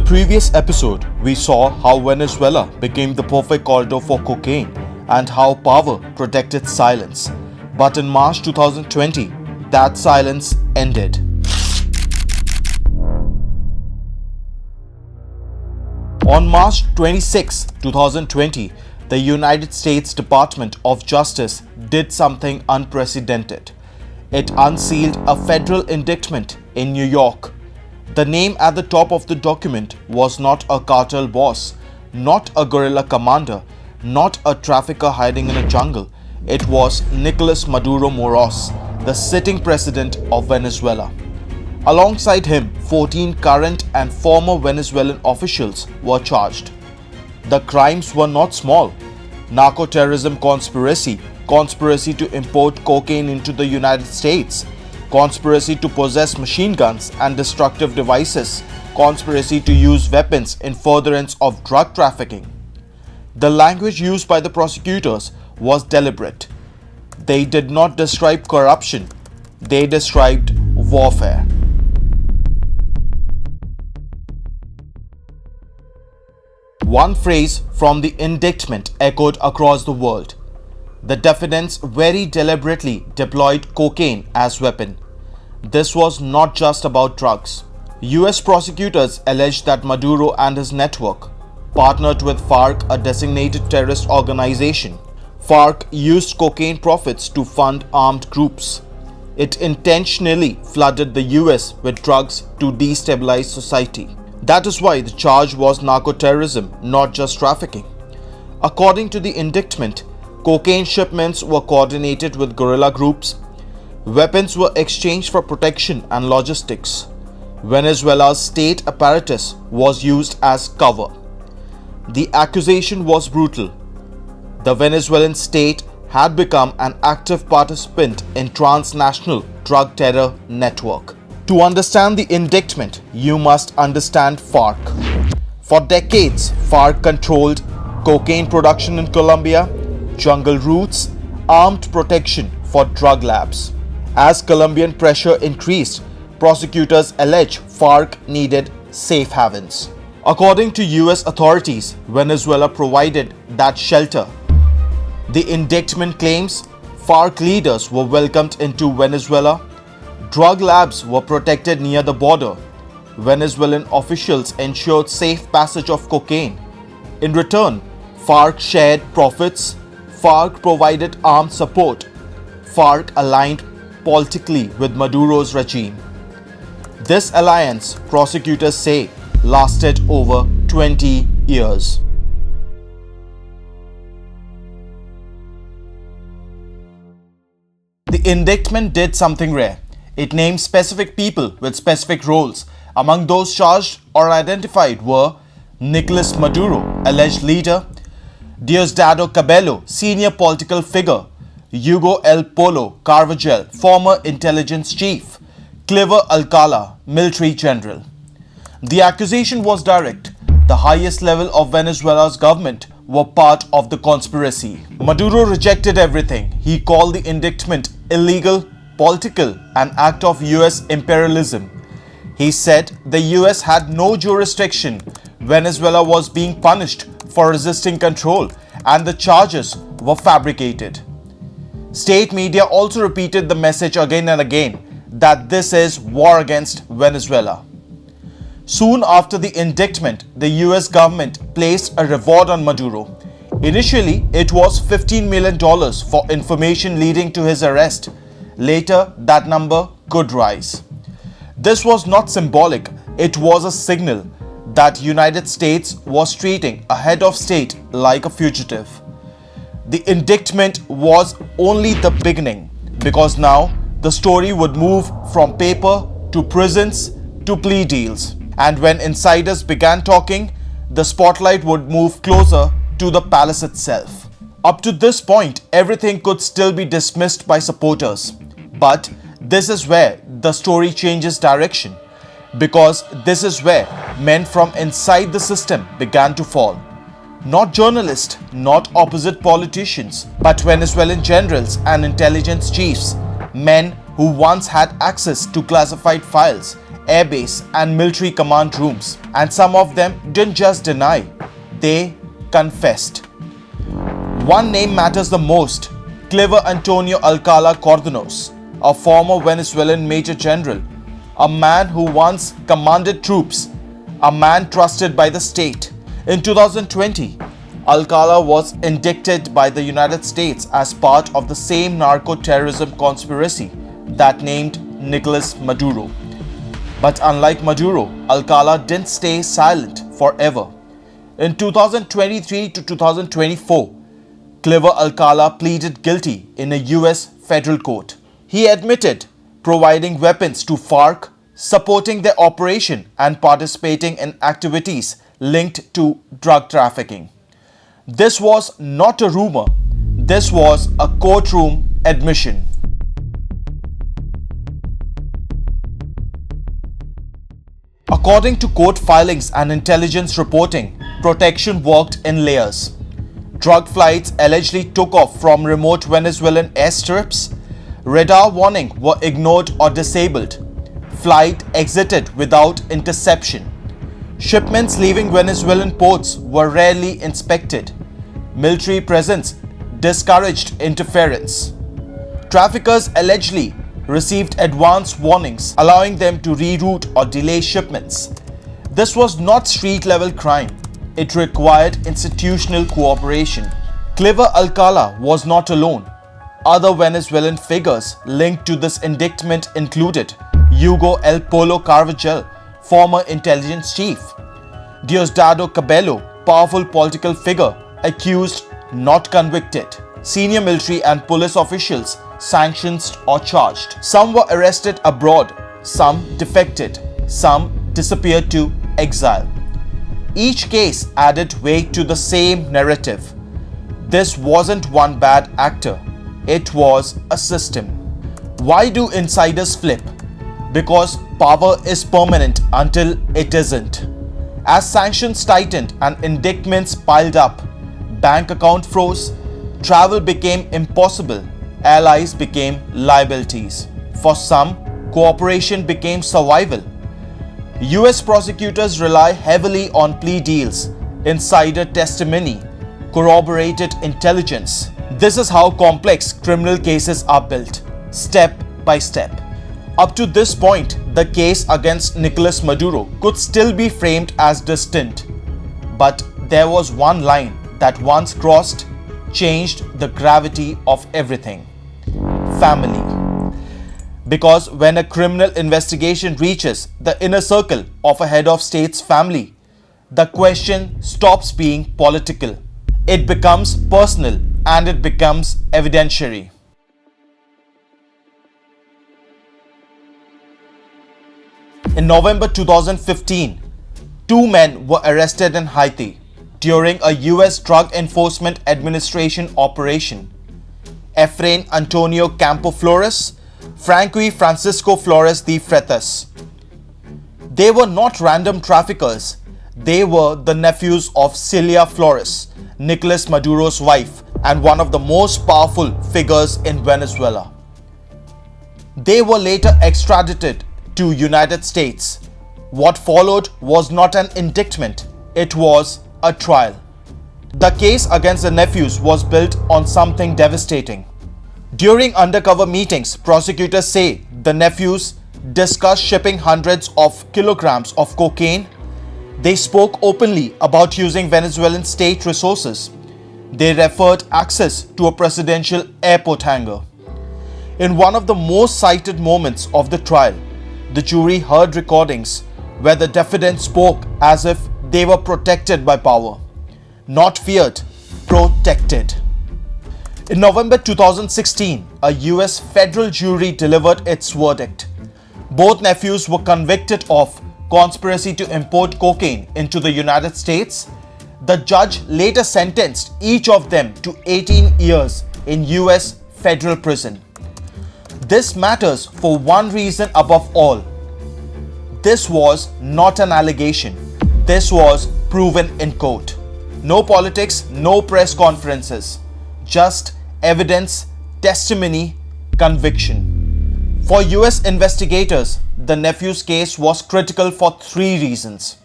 previous episode, we saw how Venezuela became the perfect corridor for cocaine and how power protected silence. But in March 2020, that silence ended. On March 26, 2020, the United States Department of Justice did something unprecedented. It unsealed a federal indictment in New York. The name at the top of the document was not a cartel boss, not a guerrilla commander, not a trafficker hiding in a jungle. It was Nicolas Maduro Moros, the sitting president of Venezuela. Alongside him, 14 current and former Venezuelan officials were charged. The crimes were not small: narco-terrorism conspiracy, conspiracy to import cocaine into the United States, conspiracy to possess machine guns and destructive devices, conspiracy to use weapons in furtherance of drug trafficking. The language used by the prosecutors was deliberate. They did not describe corruption, they described warfare. One phrase from the indictment echoed across the world. The defendants very deliberately deployed cocaine as weapon. This was not just about drugs. US prosecutors alleged that Maduro and his network partnered with FARC, a designated terrorist organization. FARC used cocaine profits to fund armed groups. It intentionally flooded the US with drugs to destabilize society. That is why the charge was narco-terrorism, not just trafficking. According to the indictment, cocaine shipments were coordinated with guerrilla groups. Weapons were exchanged for protection and logistics. Venezuela's state apparatus was used as cover. The accusation was brutal. The Venezuelan state had become an active participant in transnational drug terror network. To understand the indictment, you must understand FARC. For decades, FARC controlled cocaine production in Colombia, jungle routes, armed protection for drug labs. As Colombian pressure increased, prosecutors allege FARC needed safe havens. According to US authorities, Venezuela provided that shelter. The indictment claims FARC leaders were welcomed into Venezuela. Drug labs were protected near the border. Venezuelan officials ensured safe passage of cocaine. In return, FARC shared profits. FARC provided armed support. FARC aligned politically with Maduro's regime. This alliance, prosecutors say, lasted over 20 years. The indictment did something rare. It named specific people with specific roles. Among those charged or identified were Nicolas Maduro, alleged leader; Diosdado Cabello, senior political figure; Hugo El Polo Carvajal, former intelligence chief; Cliver Alcala, military general. The accusation was direct. The highest level of Venezuela's government were part of the conspiracy. Maduro rejected everything. He called the indictment illegal, political, an act of US imperialism. He said the US had no jurisdiction. Venezuela was being punished for resisting control, and the charges were fabricated. State media also repeated the message again and again that this is war against Venezuela. Soon after the indictment, the US government placed a reward on Maduro. Initially, it was $15 million for information leading to his arrest. Later, that number could rise. This was not symbolic, it was a signal that United States was treating a head of state like a fugitive. The indictment was only the beginning, because now the story would move from paper to prisons to plea deals. And when insiders began talking, the spotlight would move closer to the palace itself. Up to this point, everything could still be dismissed by supporters. But this is where the story changes direction, because this is where men from inside the system began to fall. Not journalists, not opposite politicians, but Venezuelan generals and intelligence chiefs, men who once had access to classified files, airbase and military command rooms, and some of them didn't just deny, they confessed. One name matters the most: Cliver Antonio Alcala Cárdenas, a former Venezuelan Major General, a man who once commanded troops, a man trusted by the state. In 2020, Alcala was indicted by the United States as part of the same narco-terrorism conspiracy that named Nicolas Maduro. But unlike Maduro, Alcala didn't stay silent forever. In 2023 to 2024, Cliver Alcala pleaded guilty in a US federal court. He admitted providing weapons to FARC, supporting their operation, and participating in activities linked to drug trafficking. This was not a rumor, this was a courtroom admission. According to court filings and intelligence reporting, protection worked in layers. Drug flights allegedly took off from remote Venezuelan airstrips. Radar warnings were ignored or disabled. Flight exited without interception. Shipments leaving Venezuelan ports were rarely inspected. Military presence discouraged interference. Traffickers allegedly received advance warnings, allowing them to reroute or delay shipments. This was not street-level crime. It required institutional cooperation. Cliver Alcala was not alone. Other Venezuelan figures linked to this indictment included Hugo El Polo Carvajal, former intelligence chief; Diosdado Cabello, powerful political figure, accused, not convicted; senior military and police officials sanctioned or charged. Some were arrested abroad, some defected, some disappeared to exile. Each case added weight to the same narrative. This wasn't one bad actor, it was a system. Why do insiders flip? Because power is permanent until it isn't. As sanctions tightened and indictments piled up, bank account froze, travel became impossible, allies became liabilities. For some, cooperation became survival. US prosecutors rely heavily on plea deals, insider testimony, corroborated intelligence. This is how complex criminal cases are built, step by step. Up to this point, the case against Nicolas Maduro could still be framed as distant. But there was one line that once crossed changed the gravity of everything: family. Because when a criminal investigation reaches the inner circle of a head of state's family, the question stops being political. It becomes personal and it becomes evidentiary. In November 2015, two men were arrested in Haiti during a US Drug Enforcement Administration operation. Efrain Antonio Campo Flores, Franqui Francisco Flores de Freitas. They were not random traffickers. They were the nephews of Celia Flores, Nicolas Maduro's wife and one of the most powerful figures in Venezuela. They were later extradited to United States. What followed was not an indictment, it was a trial. The case against the nephews was built on something devastating. During undercover meetings, prosecutors say the nephews discussed shipping hundreds of kilograms of cocaine. They spoke openly about using Venezuelan state resources. They referred access to a presidential airport hangar. In one of the most cited moments of the trial, the jury heard recordings where the defendants spoke as if they were protected by power. Not feared, protected. In November 2016, a US federal jury delivered its verdict. Both nephews were convicted of conspiracy to import cocaine into the United States. The judge later sentenced each of them to 18 years in US federal prison. This matters for one reason above all. This was not an allegation. This was proven in court. No politics, no press conferences. Just evidence, testimony, conviction. For US investigators, the nephew's case was critical for three reasons.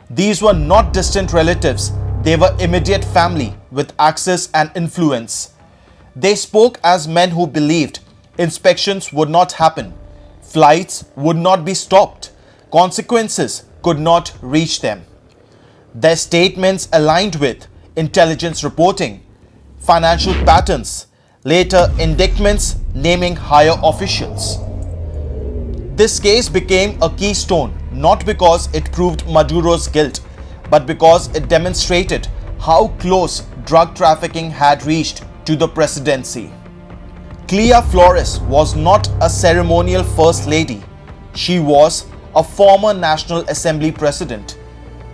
These were not distant relatives, they were immediate family with access and influence. They spoke as men who believed inspections would not happen, flights would not be stopped, consequences could not reach them. Their statements aligned with intelligence reporting, financial patterns, later indictments naming higher officials. This case became a keystone not because it proved Maduro's guilt, but because it demonstrated how close drug trafficking had reached to the presidency. Clea Flores was not a ceremonial first lady. She was a former National Assembly president,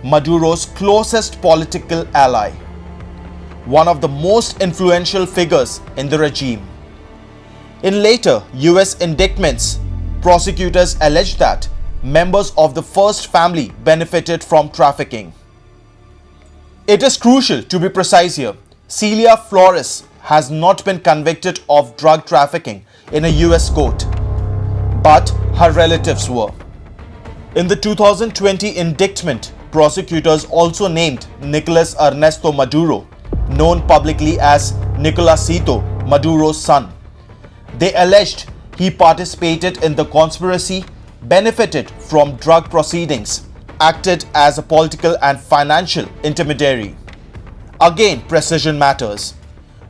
Maduro's closest political ally, one of the most influential figures in the regime. In later US indictments, prosecutors alleged that members of the first family benefited from trafficking. It is crucial to be precise here. Clea Flores has not been convicted of drug trafficking in a US court, but her relatives were. In the 2020 indictment, prosecutors also named Nicolas Ernesto Maduro, known publicly as Nicolásito, Maduro's son. They alleged he participated in the conspiracy, benefited from drug proceedings, acted as a political and financial intermediary. Again, precision matters.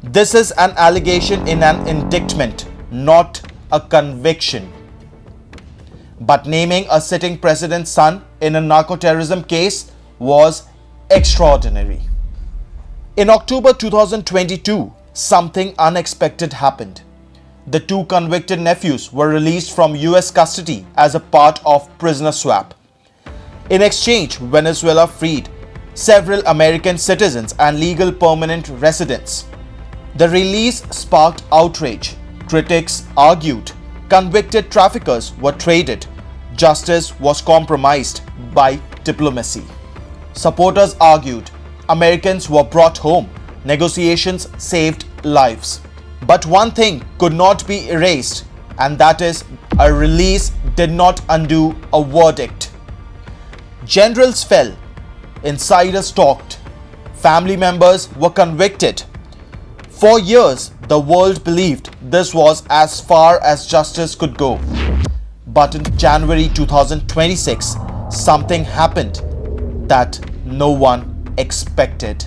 This is an allegation in an indictment, not a conviction. But naming a sitting president's son in a narco-terrorism case was extraordinary. In October 2022, something unexpected happened. The two convicted nephews were released from US custody as a part of prisoner swap. In exchange, Venezuela freed several American citizens and legal permanent residents. The release sparked outrage. Critics argued convicted traffickers were traded. Justice was compromised by diplomacy. Supporters argued Americans were brought home. Negotiations saved lives. But one thing could not be erased, and that is a release did not undo a verdict. Generals fell, insiders talked, family members were convicted. For years, the world believed this was as far as justice could go. But in January 2026, something happened that no one expected.